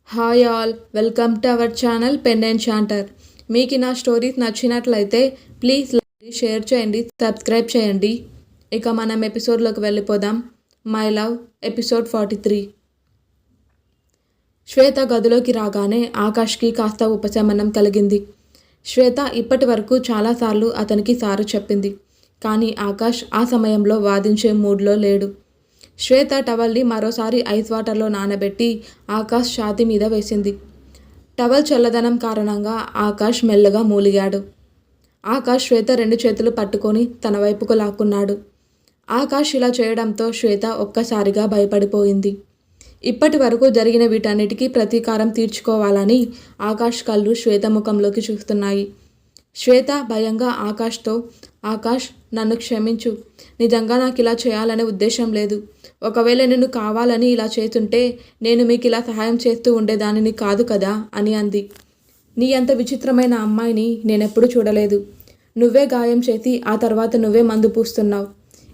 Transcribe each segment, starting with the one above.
Hi all, welcome to our channel pen and షాంటర్. మీకు నా స్టోరీస్ నచ్చినట్లయితే ప్లీజ్ లైక్ షేర్ చేయండి, సబ్స్క్రైబ్ చేయండి. ఇక మనం ఎపిసోడ్లోకి వెళ్ళిపోదాం. My love episode 43. శ్వేత గదిలోకి రాగానే ఆకాష్కి కాస్త ఉపశమనం కలిగింది. శ్వేత ఇప్పటి వరకు చాలాసార్లు అతనికి సారు చెప్పింది, కానీ ఆకాష్ ఆ సమయంలో వాదించే మూడ్లో లేడు. శ్వేత టవల్ని మరోసారి ఐస్ వాటర్లో నానబెట్టి ఆకాష్ ఛాతీ మీద వేసింది. టవల్ చల్లదనం కారణంగా ఆకాష్ మెల్లగా మూలిగాడు. ఆకాష్ శ్వేత 2 చేతులు పట్టుకొని తన వైపుకు లాక్కున్నాడు. ఆకాష్ ఇలా చేయడంతో శ్వేత ఒక్కసారిగా భయపడిపోయింది. ఇప్పటి వరకు జరిగిన వీటన్నిటికీ ప్రతీకారం తీర్చుకోవాలని ఆకాష్ కళ్ళు శ్వేత ముఖంలోకి చూస్తున్నాయి. శ్వేత భయంగా ఆకాష్తో, ఆకాష్ నన్ను క్షమించు, నిజంగా నాకు ఇలా చేయాలనే ఉద్దేశం లేదు. ఒకవేళ నేను కావాలని ఇలా చేస్తుంటే నేను మీకు ఇలా సహాయం చేస్తూ ఉండేదానిని కాదు కదా అని అంది. నీ అంత విచిత్రమైన అమ్మాయిని నేనెప్పుడు చూడలేదు. నువ్వే గాయం చేసి ఆ తర్వాత నువ్వే మందు పూస్తున్నావు.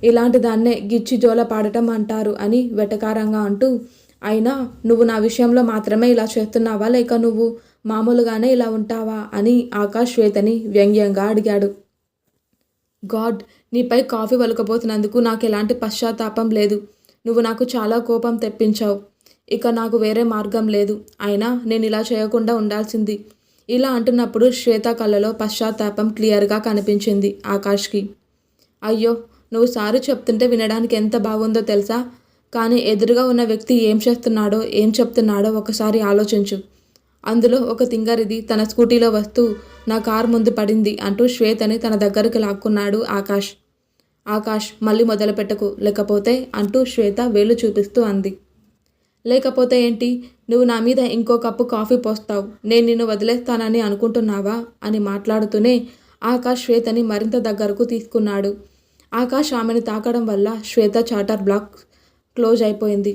ఇలాంటి దాన్నే గిచ్చి జోల పాడటం అంటారు అని వెటకారంగా అంటూ, అయినా నువ్వు నా విషయంలో మాత్రమే ఇలా చేస్తున్నావా, లేక నువ్వు మామూలుగానే ఇలా ఉంటావా అని ఆకాష్ శ్వేతని వ్యంగ్యంగా అడిగాడు. గాడ్, నీపై కాఫీ వలకపోతున్నందుకు నాకు ఎలాంటి పశ్చాత్తాపం లేదు. నువ్వు నాకు చాలా కోపం తెప్పించావు. ఇక నాకు వేరే మార్గం లేదు. అయినా నేను ఇలా చేయకుండా ఉండాల్సింది. ఇలా అంటున్నప్పుడు శ్వేత కళ్ళలో పశ్చాత్తాపం క్లియర్గా కనిపించింది ఆకాష్కి. అయ్యో, నువ్వు సారీ చెప్తుంటే వినడానికి ఎంత బాగుందో తెలుసా, కానీ ఎదురుగా ఉన్న వ్యక్తి ఏం చేస్తున్నాడో ఏం చెప్తున్నాడో ఒకసారి ఆలోచించు. అందులో ఒక తింగరిది తన స్కూటీలో వస్తూ నా కారు ముందు పడింది అంటూ శ్వేతని తన దగ్గరకు లాక్కున్నాడు ఆకాష్. ఆకాష్, మళ్ళీ మొదలుపెట్టకు, లేకపోతే అంటూ శ్వేత వేలు చూపిస్తూ అంది. లేకపోతే ఏంటి, నువ్వు నా మీద ఇంకో కప్పు కాఫీ పోస్తావు, నేను నిన్ను వదిలేస్తానని అనుకుంటున్నావా అని మాట్లాడుతూనే ఆకాష్ శ్వేతని మరింత దగ్గరకు తీసుకున్నాడు. ఆకాష్ ఆమెను తాకడం వల్ల శ్వేత చాటర్ బ్లాక్ క్లోజ్ అయిపోయింది.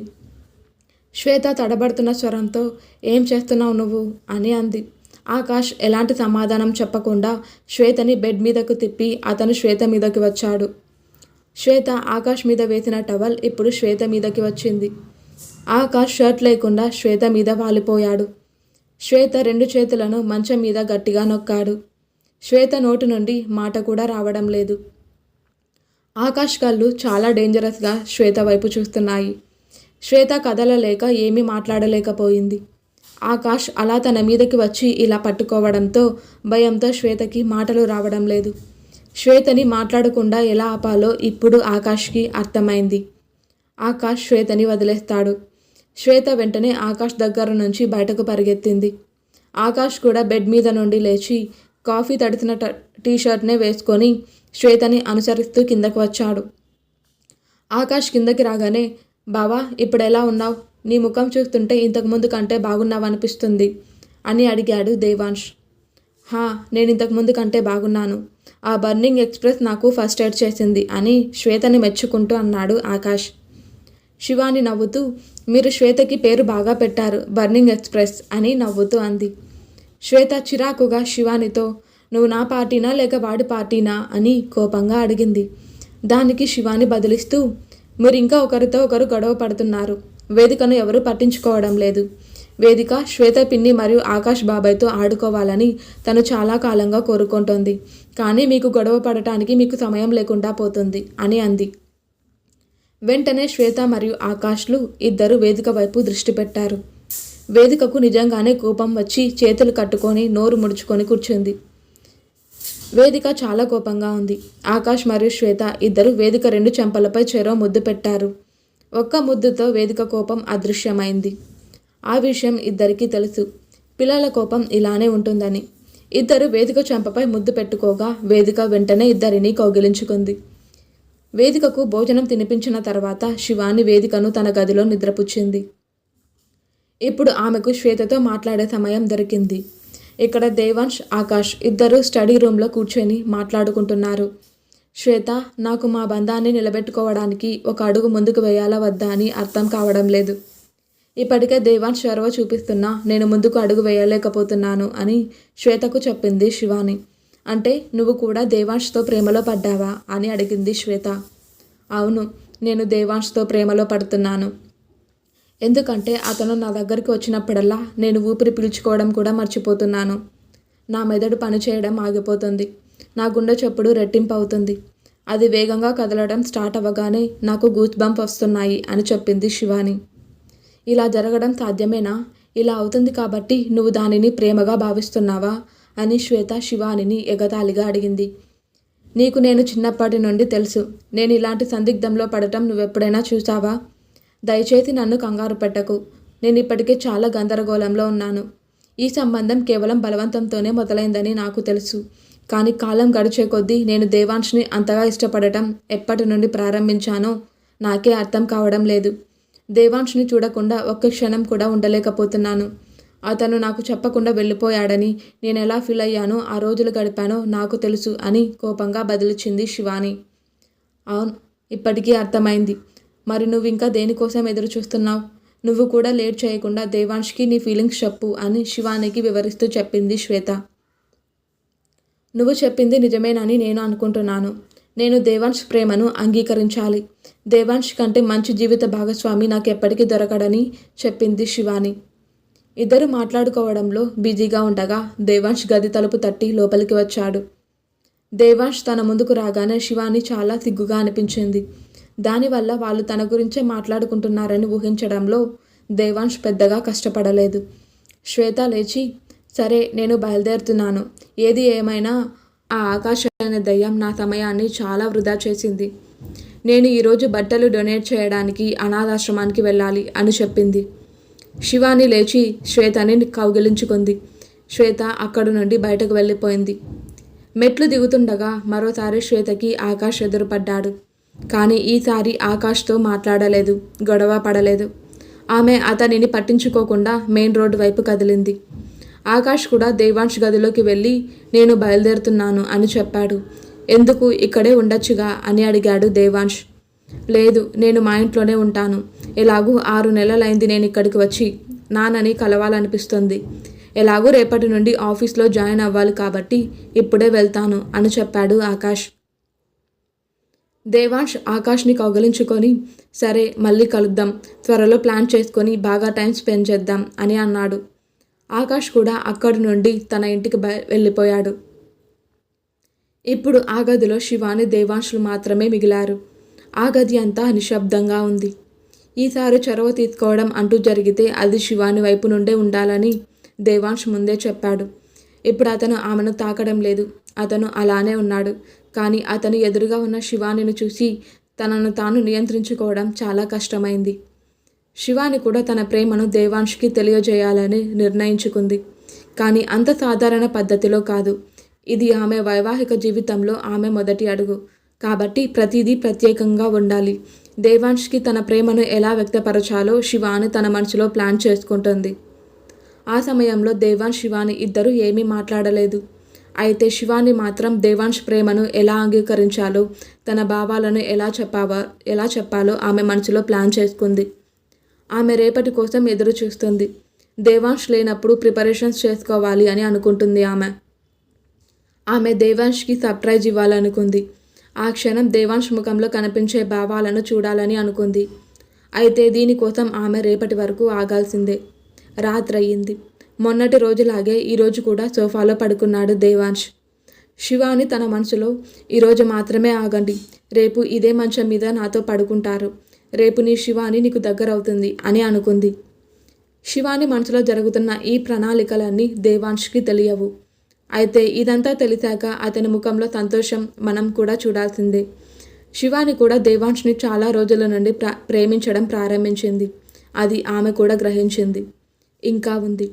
శ్వేత తడబడుతున్న స్వరంతో, ఏం చేస్తున్నావు నువ్వు అని అంది. ఆకాష్ ఎలాంటి సమాధానం చెప్పకుండా శ్వేతని బెడ్ మీదకు తిప్పి అతను శ్వేత మీదకి వచ్చాడు. శ్వేత ఆకాష్ మీద వేసిన టవల్ ఇప్పుడు శ్వేత మీదకి వచ్చింది. ఆకాష్ షర్ట్ లేకుండా శ్వేత మీద వాలిపోయాడు. శ్వేత 2 చేతులను మంచం మీద గట్టిగా నొక్కాడు. శ్వేత నోటి నుండి మాట కూడా రావడం లేదు. ఆకాష్ కళ్ళు చాలా డేంజరస్గా శ్వేత వైపు చూస్తున్నాయి. శ్వేత కదలలేక ఏమీ మాట్లాడలేకపోయింది. ఆకాష్ అలా తన మీదకి వచ్చి ఇలా పట్టుకోవడంతో భయంతో శ్వేతకి మాటలు రావడం లేదు. శ్వేతని మాట్లాడకుండా ఎలా ఆపాలో ఇప్పుడు ఆకాష్కి అర్థమైంది. ఆకాష్ శ్వేతని వదిలేస్తాడు. శ్వేత వెంటనే ఆకాష్ దగ్గర నుంచి బయటకు పరిగెత్తింది. ఆకాష్ కూడా బెడ్ మీద నుండి లేచి కాఫీ తడిసిన టీషర్ట్నే వేసుకొని శ్వేతని అనుసరిస్తూ కిందకు వచ్చాడు. ఆకాష్ కిందకి రాగానే, బావా ఇప్పుడు ఎలా ఉన్నావు, నీ ముఖం చూస్తుంటే ఇంతకుముందు కంటే బాగున్నావనిపిస్తుంది అని అడిగాడు దేవాంష్. నేను ఇంతకుముందు కంటే బాగున్నాను. ఆ బర్నింగ్ ఎక్స్ప్రెస్ నాకు ఫస్ట్ ఎయిడ్ చేసింది అని శ్వేతని మెచ్చుకుంటూ అన్నాడు ఆకాష్. శివాని నవ్వుతూ, మీరు శ్వేతకి పేరు బాగా పెట్టారు, బర్నింగ్ ఎక్స్ప్రెస్ అని నవ్వుతూ అంది. శ్వేత చిరాకుగా శివానితో, నువ్వు నా పార్టీనా లేక వాడి పార్టీనా అని కోపంగా అడిగింది. దానికి శివాని బదులిస్తూ, మీరు ఇంకా ఒకరితో ఒకరు గొడవ పడుతున్నారు. వేదికను ఎవరూ పట్టించుకోవడం లేదు. వేదిక శ్వేత పిన్ని మరియు ఆకాష్ బాబాయ్తో ఆడుకోవాలని తను చాలా కాలంగా కోరుకుంటోంది, కానీ మీకు గొడవ పడటానికి మీకు సమయం లేకుండా పోతుంది అని అంది. వెంటనే శ్వేత మరియు ఆకాష్లు ఇద్దరు వేదిక వైపు దృష్టి పెట్టారు. వేదికకు నిజంగానే కోపం వచ్చి చేతులు కట్టుకొని నోరు ముడుచుకొని కూర్చుంది. వేదిక చాలా కోపంగా ఉంది. ఆకాష్ మరియు శ్వేత ఇద్దరు వేదిక 2 చెంపలపై చెరో ముద్దు పెట్టారు. ఒక్క ముద్దుతో వేదిక కోపం అదృశ్యమైంది. ఆ విషయం ఇద్దరికీ తెలుసు. పిల్లల కోపం ఇలానే ఉంటుందని. ఇద్దరు వేదిక చెంపపై ముద్దు పెట్టుకోగా వేదిక వెంటనే ఇద్దరిని కౌగిలించుకుంది. వేదికకు భోజనం తినిపించిన తర్వాత శివాని వేదికను తన గదిలో నిద్రపుచ్చింది. ఇప్పుడు ఆమెకు శ్వేతతో మాట్లాడే సమయం దొరికింది. ఇక్కడ దేవాంష్, ఆకాష్ ఇద్దరు స్టడీ రూమ్లో కూర్చొని మాట్లాడుకుంటున్నారు. శ్వేత, నాకు మా బంధాన్ని నిలబెట్టుకోవడానికి ఒక అడుగు ముందుకు వేయాలా వద్దా అని అర్థం కావడం లేదు. ఇప్పటికే దేవాంష్ చొరవ చూపిస్తున్నా నేను ముందుకు అడుగు వేయలేకపోతున్నాను అని శ్వేతకు చెప్పింది శివాని. అంటే నువ్వు కూడా దేవాంష్తో ప్రేమలో పడ్డావా అని అడిగింది శ్వేత. అవును, నేను దేవాంష్తో ప్రేమలో పడుతున్నాను. ఎందుకంటే అతను నా దగ్గరికి వచ్చినప్పుడల్లా నేను ఊపిరి పీల్చుకోవడం కూడా మర్చిపోతున్నాను. నా మెదడు పనిచేయడం ఆగిపోతుంది. నా గుండె చప్పుడు రెట్టింపు అవుతుంది. అది వేగంగా కదలడం స్టార్ట్ అవ్వగానే నాకు గూస్ బంప్ వస్తున్నాయి అని చెప్పింది శివాని. ఇలా జరగడం సాధ్యమేనా? ఇలా అవుతుంది కాబట్టి నువ్వు దానిని ప్రేమగా భావిస్తున్నావా అని శ్వేత శివానిని ఎగతాళిగా అడిగింది. నీకు నేను చిన్నప్పటి నుండి తెలుసు. నేను ఇలాంటి సందిగ్ధంలో పడటం నువ్వెప్పుడైనా చూసావా? దయచేసి నన్ను కంగారు పెట్టకు. నేను ఇప్పటికే చాలా గందరగోళంలో ఉన్నాను. ఈ సంబంధం కేవలం బలవంతంతోనే మొదలైందని నాకు తెలుసు. కానీ కాలం గడిచే కొద్దీ నేను దేవాంష్ని అంతగా ఇష్టపడటం ఎప్పటి నుండి ప్రారంభించానో నాకే అర్థం కావడం లేదు. దేవాంష్ని చూడకుండా ఒక్క క్షణం కూడా ఉండలేకపోతున్నాను. అతను నాకు చెప్పకుండా వెళ్ళిపోయాడని నేను ఎలా ఫీల్ అయ్యానో ఆ రోజులు గడిపానో నాకు తెలుసు అని కోపంగా బదిలిచ్చింది శివాని. అవును, ఇప్పటికీ అర్థమైంది. మరి నువ్వు ఇంకా దేనికోసం ఎదురు చూస్తున్నావు? నువ్వు కూడా లేట్ చేయకుండా దేవాంష్కి నీ ఫీలింగ్స్ చెప్పు అని శివానికి వివరిస్తూ చెప్పింది శ్వేత. నువ్వు చెప్పింది నిజమేనని నేను అనుకుంటున్నాను. నేను దేవాంష్ ప్రేమను అంగీకరించాలి. దేవాంష్ కంటే మంచి జీవిత భాగస్వామి నాకు ఎప్పటికీ దొరకడని చెప్పింది శివాని. ఇద్దరు మాట్లాడుకోవడంలో బిజీగా ఉండగా దేవాంష్ గది తలుపు తట్టి లోపలికి వచ్చాడు. దేవాంష్ తన ముందుకు రాగానే శివాని చాలా సిగ్గుగా అనిపించింది. దానివల్ల వాళ్ళు తన గురించే మాట్లాడుకుంటున్నారని ఊహించడంలో దేవాంష్ పెద్దగా కష్టపడలేదు. శ్వేత లేచి, సరే నేను బయలుదేరుతున్నాను. ఏది ఏమైనా ఆ ఆకాశ అనే దయ్యం నా సమయాన్ని చాలా వృధా చేసింది. నేను ఈరోజు బట్టలు డొనేట్ చేయడానికి అనాథాశ్రమానికి వెళ్ళాలి అని చెప్పింది. శివాని లేచి శ్వేతని కౌగిలించుకుంది. శ్వేత అక్కడి నుండి బయటకు వెళ్ళిపోయింది. మెట్లు దిగుతుండగా మరోసారి శ్వేతకి ఆకాష్ ఎదురుపడ్డాడు. కానీ ఈసారి ఆకాష్తో మాట్లాడలేదు, గొడవ పడలేదు. ఆమె అతనిని పట్టించుకోకుండా మెయిన్ రోడ్డు వైపు కదిలింది. ఆకాష్ కూడా దేవాంష్ గదిలోకి వెళ్ళి నేను బయలుదేరుతున్నాను అని చెప్పాడు. ఎందుకు, ఇక్కడే ఉండొచ్చుగా అని అడిగాడు దేవాంష్. లేదు, నేను మా ఇంట్లోనే ఉంటాను. ఎలాగూ 6 నెలలైంది నేను ఇక్కడికి వచ్చి. నాన్నని కలవాలనిపిస్తుంది. ఎలాగూ రేపటి నుండి ఆఫీస్లో జాయిన్ అవ్వాలి కాబట్టి ఇప్పుడే వెళ్తాను అని చెప్పాడు ఆకాష్. దేవాంష్ ఆకాష్ని కౌగిలించుకొని సరే మళ్ళీ కలుద్దాం, త్వరలో ప్లాన్ చేసుకొని బాగా టైం స్పెండ్ చేద్దాం అని అన్నాడు. ఆకాష్ కూడా అక్కడి నుండి తన ఇంటికి వెళ్ళిపోయాడు. ఇప్పుడు ఆ గదిలో శివాని దేవాంష్లు మాత్రమే మిగిలారు. ఆ గది అంతా నిశ్శబ్దంగా ఉంది. ఈసారి చొరవ తీసుకోవడం అంటూ జరిగితే అది శివాని వైపు నుండే ఉండాలని దేవాంష్ ముందే చెప్పాడు. ఇప్పుడు అతను ఆమెను తాకడం లేదు. అతను అలానే ఉన్నాడు. కానీ అతను ఎదురుగా ఉన్న శివానిని చూసి తనను తాను నియంత్రించుకోవడం చాలా కష్టమైంది. శివాని కూడా తన ప్రేమను దేవాంష్కి తెలియజేయాలని నిర్ణయించుకుంది. కానీ అంత సాధారణ పద్ధతిలో కాదు. ఇది ఆమె వైవాహిక జీవితంలో ఆమె మొదటి అడుగు. కాబట్టి ప్రతిదీ ప్రత్యేకంగా ఉండాలి. దేవాంష్కి తన ప్రేమను ఎలా వ్యక్తపరచాలో శివాని తన మనసులో ప్లాన్ చేసుకుంటుంది. ఆ సమయంలో దేవాంష్ శివాని ఇద్దరూ ఏమీ మాట్లాడలేదు. అయితే శివాని మాత్రం దేవాంష్ ప్రేమను ఎలా అంగీకరించాలో, తన భావాలను ఎలా చెప్పాలో ఆమె మనసులో ప్లాన్ చేసుకుంది. ఆమె రేపటి కోసం ఎదురు చూస్తుంది. దేవాంష్ లేనప్పుడు ప్రిపరేషన్స్ చేసుకోవాలి అని అనుకుంటుంది. ఆమె దేవాంష్కి సర్ప్రైజ్ ఇవ్వాలనుకుంది. ఆ క్షణం దేవాంష్ ముఖంలో కనిపించే భావాలను చూడాలని అనుకుంది. అయితే దీనికోసం ఆమె రేపటి వరకు ఆగాల్సిందే. రాత్రయ్యింది. మొన్నటి రోజులాగే ఈరోజు కూడా సోఫాలో పడుకున్నాడు దేవాంష్. శివాని తన మనసులో ఈరోజు మాత్రమే ఆగండి, రేపు ఇదే మంచం మీద నాతో పడుకుంటారు, రేపు నీ శివాని నీకు దగ్గరవుతుంది అని అనుకుంది. శివాని మనసులో జరుగుతున్న ఈ ప్రణాళికలన్నీ దేవాంష్కి తెలియవు. అయితే ఇదంతా తెలిసాక అతని ముఖంలో సంతోషం మనం కూడా చూడాల్సిందే. శివాని కూడా దేవాంష్ని చాలా రోజుల నుండి ప్రేమించడం ప్రారంభించింది. అది ఆమె కూడా గ్రహించింది. ఇంకా ఉంది.